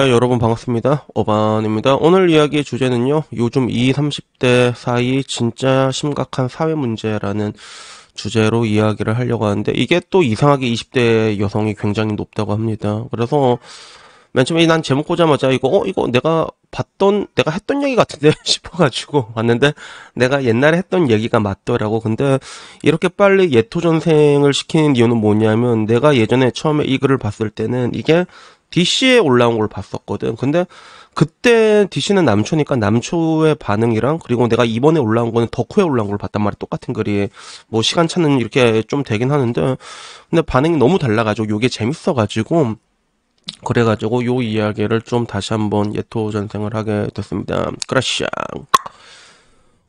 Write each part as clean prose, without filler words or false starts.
여러분 반갑습니다. 어반입니다. 오늘 이야기의 주제는요, 요즘 20, 30대 사이 진짜 심각한 사회 문제라는 주제로 이야기를 하려고 하는데, 이게 또 이상하게 20대 여성이 굉장히 높다고 합니다. 그래서 맨 처음에 난 제목 보자마자 이거 내가 했던 얘기 같은데 싶어가지고 봤는데, 내가 옛날에 했던 얘기가 맞더라고. 근데 이렇게 빨리 예토전생을 시키는 이유는 뭐냐면, 내가 예전에 처음에 이 글을 봤을 때는 이게 DC에 올라온 걸 봤었거든. 근데 그때 DC는 남초니까 남초의 반응이랑, 그리고 내가 이번에 올라온 거는 덕후에 올라온 걸 봤단 말이야. 똑같은 글이 뭐 시간차는 이렇게 좀 되긴 하는데, 근데 반응이 너무 달라가지고 요게 재밌어가지고, 그래가지고 요 이야기를 좀 다시 한번 예토전생을 하게 됐습니다. 크라샤.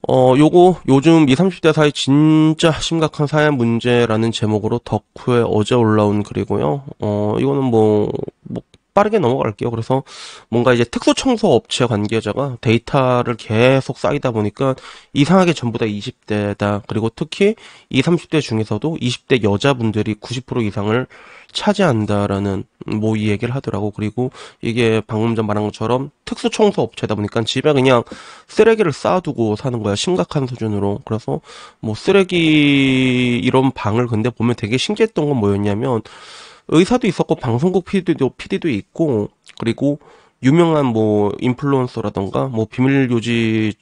요거 요즘 20, 30대 사이 진짜 심각한 사회 문제라는 제목으로 덕후에 어제 올라온 글이고요. 이거는 뭐 빠르게 넘어갈게요. 그래서 뭔가 이제 특수청소 업체 관계자가 데이터를 계속 쌓이다 보니까 이상하게 전부 다 20대다. 그리고 특히 20, 30대 중에서도 20대 여자분들이 90% 이상을 차지한다라는 뭐 이 얘기를 하더라고. 그리고 이게 방금 전 말한 것처럼 특수청소 업체다 보니까 집에 그냥 쓰레기를 쌓아두고 사는 거야. 심각한 수준으로. 그래서 뭐 쓰레기 이런 방을 근데 보면 되게 신기했던 건 뭐였냐면, 의사도 있었고 방송국 PD도 있고, 그리고 유명한 뭐 인플루언서라던가 뭐 비밀유지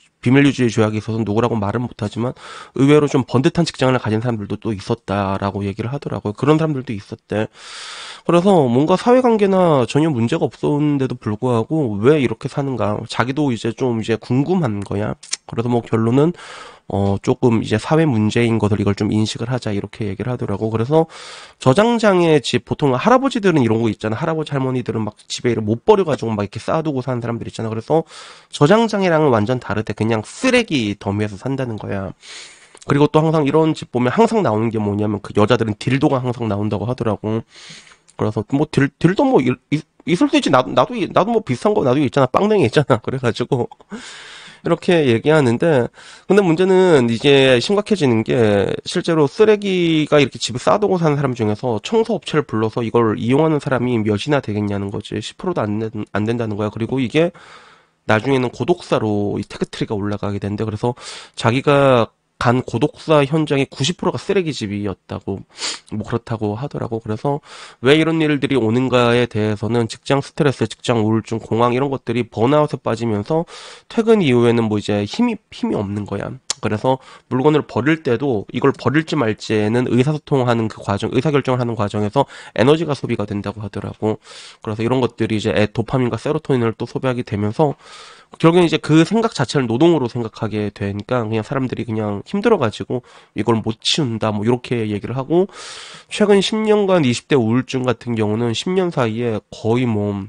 조약이 있어서 누구라고 말은 못하지만 의외로 좀 번듯한 직장을 가진 사람들도 또 있었다라고 얘기를 하더라고요. 그런 사람들도 있었대. 그래서 뭔가 사회관계나 전혀 문제가 없었는데도 불구하고 왜 이렇게 사는가, 자기도 이제 좀 이제 궁금한 거야. 그래서 뭐 결론은 조금 이제 사회 문제인 것을 이걸 좀 인식을 하자, 이렇게 얘기를 하더라고. 그래서 저장장의 집, 보통 할아버지들은 이런 거 있잖아. 할아버지 할머니들은 막 집에 못 버려가지고 막 이렇게 쌓아두고 사는 사람들 있잖아. 그래서 저장장이랑은 완전 다르대. 그냥 쓰레기 더미에서 산다는 거야. 그리고 또 항상 이런 집 보면 항상 나오는 게 뭐냐면, 그 여자들은 딜도가 항상 나온다고 하더라고. 그래서 뭐 딜도 뭐 있을 수 있지. 나도 뭐 비슷한 거 나도 있잖아. 빵댕이 있잖아. 그래가지고 이렇게 얘기하는데, 근데 문제는 이제 심각해지는 게, 실제로 쓰레기가 이렇게 집에 쌓아두고 사는 사람 중에서 청소업체를 불러서 이걸 이용하는 사람이 몇이나 되겠냐는 거지. 10%도 안 된다는 거야. 그리고 이게 나중에는 고독사로 이 태그트리가 올라가게 된대. 그래서 자기가 간 고독사 현장의 90%가 쓰레기집이었다고, 뭐 그렇다고 하더라고. 그래서 왜 이런 일들이 오는가에 대해서는 직장 스트레스, 직장 우울증, 공황 이런 것들이 번아웃에 빠지면서 퇴근 이후에는 뭐 이제 힘이 없는 거야. 그래서 물건을 버릴 때도 이걸 버릴지 말지에는 의사소통하는 그 과정, 의사결정을 하는 과정에서 에너지가 소비가 된다고 하더라고. 그래서 이런 것들이 이제 도파민과 세로토닌을 또 소비하게 되면서 결국엔 이제 그 생각 자체를 노동으로 생각하게 되니까 그냥 사람들이 그냥 힘들어가지고 이걸 못 치운다, 뭐 이렇게 얘기를 하고, 최근 10년간 20대 우울증 같은 경우는 10년 사이에 거의 뭐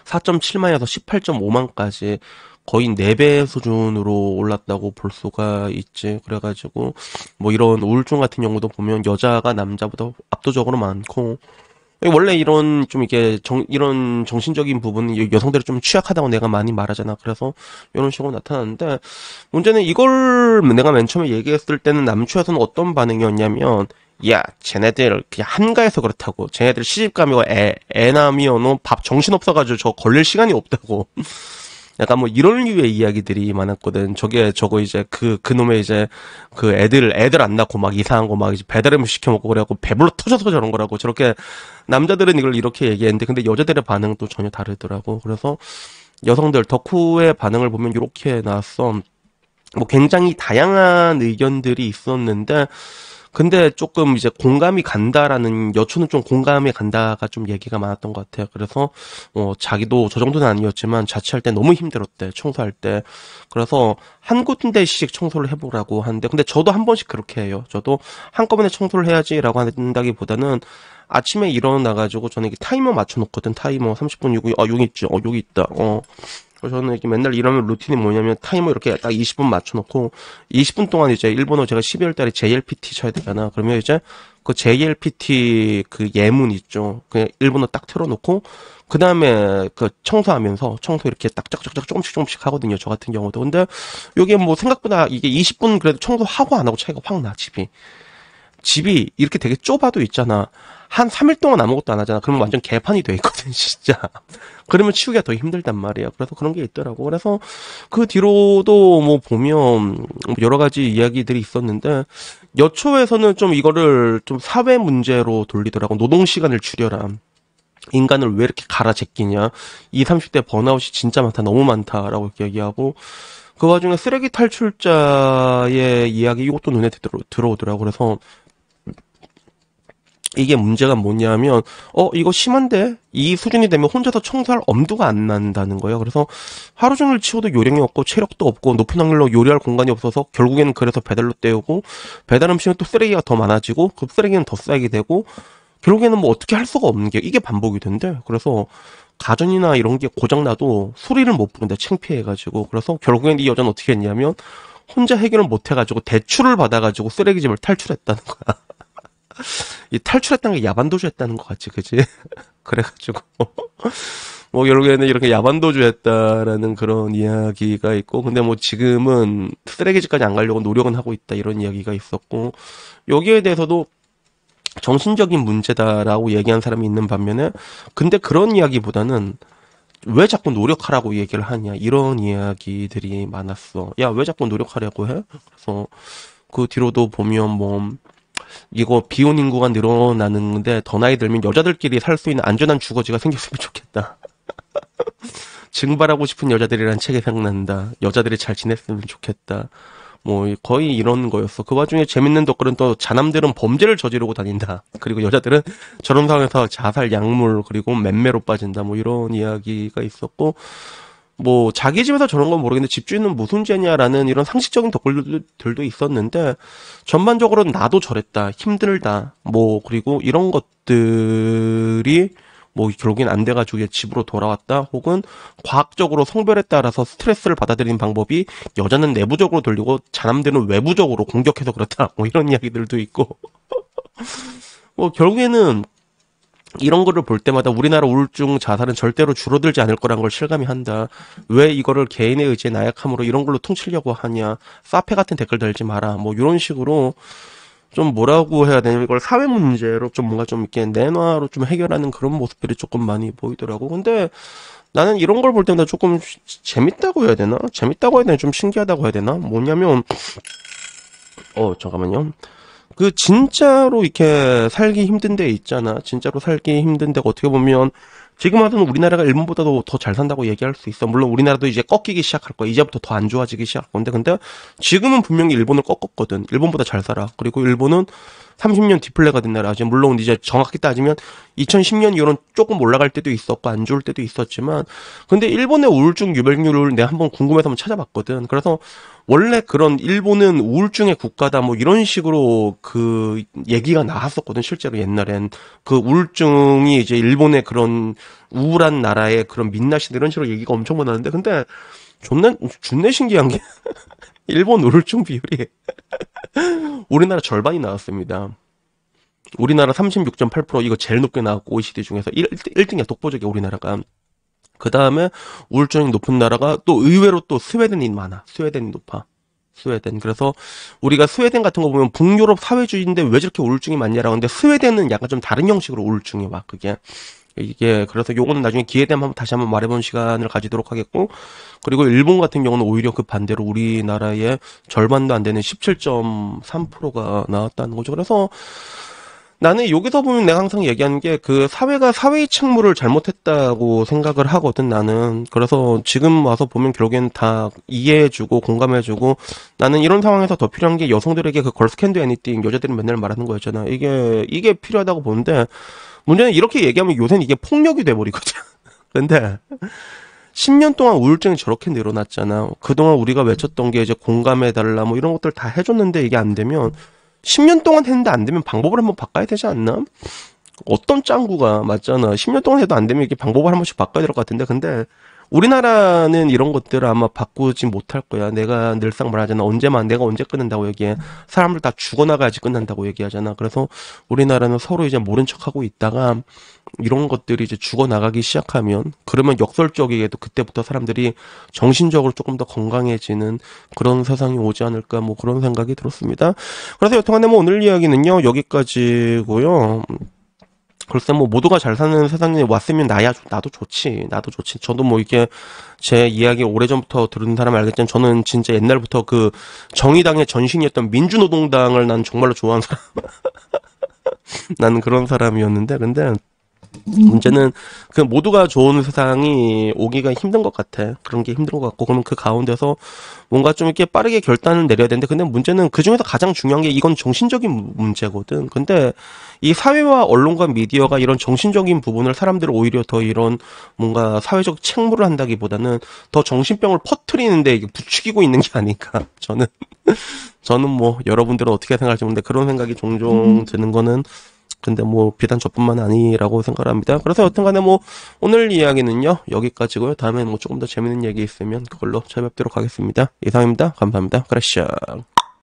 4.7만에서 18.5만까지 거의 4배 수준으로 올랐다고 볼 수가 있지. 그래가지고 뭐 이런 우울증 같은 경우도 보면 여자가 남자보다 압도적으로 많고, 원래 이런 좀 이게 이런 정신적인 부분은 여성들이 좀 취약하다고 내가 많이 말하잖아. 그래서 이런 식으로 나타나는데, 문제는 이걸 내가 맨 처음에 얘기했을 때는 남초에서는 어떤 반응이었냐면, 야, 쟤네들 그냥 한가해서 그렇다고. 쟤네들 시집가면 애 낳으면 밥 정신없어가지고 저 걸릴 시간이 없다고. 약간 뭐 이런 류의 이야기들이 많았거든. 저거 이제 그놈의 이제 그 애들 안 낳고 막 이상한 거 막 이제 배달음식 시켜 먹고 그래갖고 배불러 터져서 저런 거라고. 저렇게 남자들은 이걸 이렇게 얘기했는데, 근데 여자들의 반응은 또 전혀 다르더라고. 그래서 여성들 덕후의 반응을 보면 이렇게 나왔어. 뭐 굉장히 다양한 의견들이 있었는데, 근데 조금 이제 공감이 간다라는, 여초는 좀 공감이 간다가 좀 얘기가 많았던 것 같아요. 그래서 자기도 저 정도는 아니었지만 자취할 때 너무 힘들었대, 청소할 때. 그래서 한 군데씩 청소를 해보라고 하는데, 근데 저도 한 번씩 그렇게 해요. 저도 한꺼번에 청소를 해야지라고 한다기보다는 아침에 일어나가지고 저는 이게 타이머 맞춰놓거든. 타이머 30분, 여기 있죠. 여기 있다. 그래서 저는 이렇게 맨날 일하면 루틴이 뭐냐면 타이머 이렇게 딱 20분 맞춰놓고 20분 동안 이제 일본어 제가 12월 달에 JLPT 쳐야 되잖아. 그러면 이제 그 JLPT 그 예문 있죠. 그냥 일본어 딱 틀어놓고 그 다음에 그 청소하면서 청소 이렇게 딱 짝짝짝 조금씩 하거든요. 저 같은 경우도. 근데 이게 뭐 생각보다 이게 20분 그래도 청소하고 안 하고 차이가 확 나, 집이 이렇게 되게 좁아도 있잖아. 한 3일 동안 아무것도 안 하잖아. 그러면 완전 개판이 돼 있거든, 진짜. 그러면 치우기가 더 힘들단 말이야. 그래서 그런 게 있더라고. 그래서 그 뒤로도 뭐 보면 여러 가지 이야기들이 있었는데, 여초에서는 좀 이거를 좀 사회 문제로 돌리더라고. 노동 시간을 줄여라. 인간을 왜 이렇게 갈아 제끼냐. 20, 30대 번아웃이 진짜 많다. 너무 많다라고 이렇게 얘기하고, 그 와중에 쓰레기 탈출자의 이야기 이것도 눈에 들어오더라고. 그래서 이게 문제가 뭐냐면, 이거 심한데? 이 수준이 되면 혼자서 청소할 엄두가 안 난다는 거예요. 그래서 하루 종일 치워도 요령이 없고, 체력도 없고, 높은 확률로 요리할 공간이 없어서, 결국에는 그래서 배달로 때우고, 배달 음식은 또 쓰레기가 더 많아지고, 그 쓰레기는 더 쌓이게 되고, 결국에는 뭐 어떻게 할 수가 없는 게, 이게 반복이 된대. 그래서, 가전이나 이런 게 고장나도 소리를 못 부른다. 창피해가지고. 그래서 결국엔 이 여자는 어떻게 했냐면, 혼자 해결을 못 해가지고, 대출을 받아가지고 쓰레기집을 탈출했다는 거야. 이 탈출했다는 게 야반도주 했다는 것 같지, 그지? 그래가지고, 뭐, 결국에는 이렇게 야반도주 했다라는 그런 이야기가 있고, 근데 뭐 지금은 쓰레기집까지 안 가려고 노력은 하고 있다, 이런 이야기가 있었고, 여기에 대해서도 정신적인 문제다라고 얘기한 사람이 있는 반면에, 근데 그런 이야기보다는 왜 자꾸 노력하라고 얘기를 하냐, 이런 이야기들이 많았어. 야, 왜 자꾸 노력하려고 해? 그래서 그 뒤로도 보면 뭐, 이거 비혼 인구가 늘어나는데 더 나이 들면 여자들끼리 살 수 있는 안전한 주거지가 생겼으면 좋겠다. 증발하고 싶은 여자들이란 책이 생각난다. 여자들이 잘 지냈으면 좋겠다. 뭐 거의 이런 거였어. 그 와중에 재밌는 댓글은 또 자남들은 범죄를 저지르고 다닌다. 그리고 여자들은 저런 상황에서 자살, 약물 그리고 맴매로 빠진다. 뭐 이런 이야기가 있었고 뭐 자기 집에서 저런 건 모르겠는데 집주인은 무슨 죄냐라는 이런 상식적인 댓글들도 있었는데 전반적으로 나도 저랬다, 힘들다, 뭐 그리고 이런 것들이 뭐 결국엔 안 돼가지고 집으로 돌아왔다, 혹은 과학적으로 성별에 따라서 스트레스를 받아들이는 방법이 여자는 내부적으로 돌리고 자남들은 외부적으로 공격해서 그렇다, 뭐 이런 이야기들도 있고 뭐 결국에는 이런 거를 볼 때마다 우리나라 우울증 자살은 절대로 줄어들지 않을 거란 걸 실감이 한다. 왜 이거를 개인의 의지의 나약함으로 이런 걸로 퉁치려고 하냐. 사페 같은 댓글 달지 마라. 뭐 이런 식으로 좀 뭐라고 해야 되냐. 이걸 사회 문제로 좀 뭔가 좀 이렇게 내놔로 좀 해결하는 그런 모습들이 조금 많이 보이더라고. 근데 나는 이런 걸 볼 때마다 조금 재밌다고 해야 되나? 재밌다고 해야 되나? 좀 신기하다고 해야 되나? 뭐냐면 잠깐만요. 그 진짜로 이렇게 살기 힘든 데 있잖아. 진짜로 살기 힘든 데가 어떻게 보면 지금 와서는 우리나라가 일본보다도 더 잘 산다고 얘기할 수 있어. 물론 우리나라도 이제 꺾이기 시작할 거야. 이제부터 더 안 좋아지기 시작할 건데 근데 지금은 분명히 일본을 꺾었거든. 일본보다 잘 살아. 그리고 일본은 30년 디플레가 된 나라지. 물론 이제 정확히 따지면 2010년 이후로는 조금 올라갈 때도 있었고 안 좋을 때도 있었지만 근데 일본의 우울증 유발률을 내가 한번 궁금해서 한번 찾아봤거든. 그래서 원래 그런 일본은 우울증의 국가다 뭐 이런 식으로 그 얘기가 나왔었거든. 실제로 옛날엔 그 우울증이 이제 일본의 그런 우울한 나라의 그런 민낯이 이런 식으로 얘기가 엄청 많았는데 근데 존내 신기한 게 일본 우울증 비율이 우리나라 절반이 나왔습니다. 우리나라 36.8% 이거 제일 높게 나왔고 OECD 중에서 1등이야. 독보적이야 우리나라가. 그 다음에 우울증이 높은 나라가 또 의외로 또 스웨덴이 많아. 스웨덴이 높아. 스웨덴. 그래서 우리가 스웨덴 같은 거 보면 북유럽 사회주의인데 왜 저렇게 우울증이 많냐라고 하는데 스웨덴은 약간 좀 다른 형식으로 우울증이 와. 이게 그래서 요거는 나중에 기회 되면 다시 한번 말해보는 시간을 가지도록 하겠고 그리고 일본 같은 경우는 오히려 그 반대로 우리나라의 절반도 안 되는 17.3%가 나왔다는 거죠. 그래서 나는 여기서 보면 내가 항상 얘기하는 게 그 사회가 사회의 책무를 잘못했다고 생각을 하거든 나는. 그래서 지금 와서 보면 결국엔 다 이해해주고 공감해주고 나는 이런 상황에서 더 필요한 게 여성들에게 그 걸스 캔 도 애니띵 여자들이 맨날 말하는 거였잖아. 이게 필요하다고 보는데 문제는 이렇게 얘기하면 요새는 이게 폭력이 돼버리거든. 근데 10년 동안 우울증이 저렇게 늘어났잖아. 그동안 우리가 외쳤던 게 이제 공감해달라 뭐 이런 것들 다 해줬는데 이게 안 되면 10년 동안 했는데 안 되면 방법을 한번 바꿔야 되지 않나? 어떤 짱구가 맞잖아. 10년 동안 해도 안 되면 이게 방법을 한 번씩 바꿔야 될 것 같은데 근데 우리나라는 이런 것들을 아마 바꾸지 못할 거야. 내가 늘상 말하잖아. 내가 언제 끝난다고 얘기해. 사람들 다 죽어나가야지 끝난다고 얘기하잖아. 그래서 우리나라는 서로 이제 모른 척하고 있다가 이런 것들이 이제 죽어나가기 시작하면, 그러면 역설적이게도 그때부터 사람들이 정신적으로 조금 더 건강해지는 그런 세상이 오지 않을까, 뭐 그런 생각이 들었습니다. 그래서 여튼간에 뭐 오늘 이야기는요, 여기까지고요. 글쎄 뭐 모두가 잘 사는 세상에 왔으면 나도 좋지. 나도 좋지. 저도 뭐 이게 제 이야기 오래전부터 들은 사람 알겠지만 저는 진짜 옛날부터 그 정의당의 전신이었던 민주노동당을 난 정말로 좋아하는 사람. 나는 그런 사람이었는데, 근데 문제는 그 모두가 좋은 세상이 오기가 힘든 것 같아. 그런 게 힘든 것 같고, 그러면 그 가운데서 뭔가 좀 이렇게 빠르게 결단을 내려야 되는데, 근데 문제는 그 중에서 가장 중요한 게 이건 정신적인 문제거든. 근데 이 사회와 언론과 미디어가 이런 정신적인 부분을 사람들을 오히려 더 이런 뭔가 사회적 책무를 한다기보다는 더 정신병을 퍼뜨리는데 이게 부추기고 있는 게 아닌가. 저는 뭐 여러분들은 어떻게 생각할지 모르는데 그런 생각이 종종 드는 거는, 근데 뭐 비단 저뿐만 아니라고 생각을 합니다. 그래서 여튼간에 뭐 오늘 이야기는요 여기까지고요. 다음에 뭐 조금 더 재밌는 얘기 있으면 그걸로 찾아뵙도록 하겠습니다. 이상입니다. 감사합니다. 크래셔.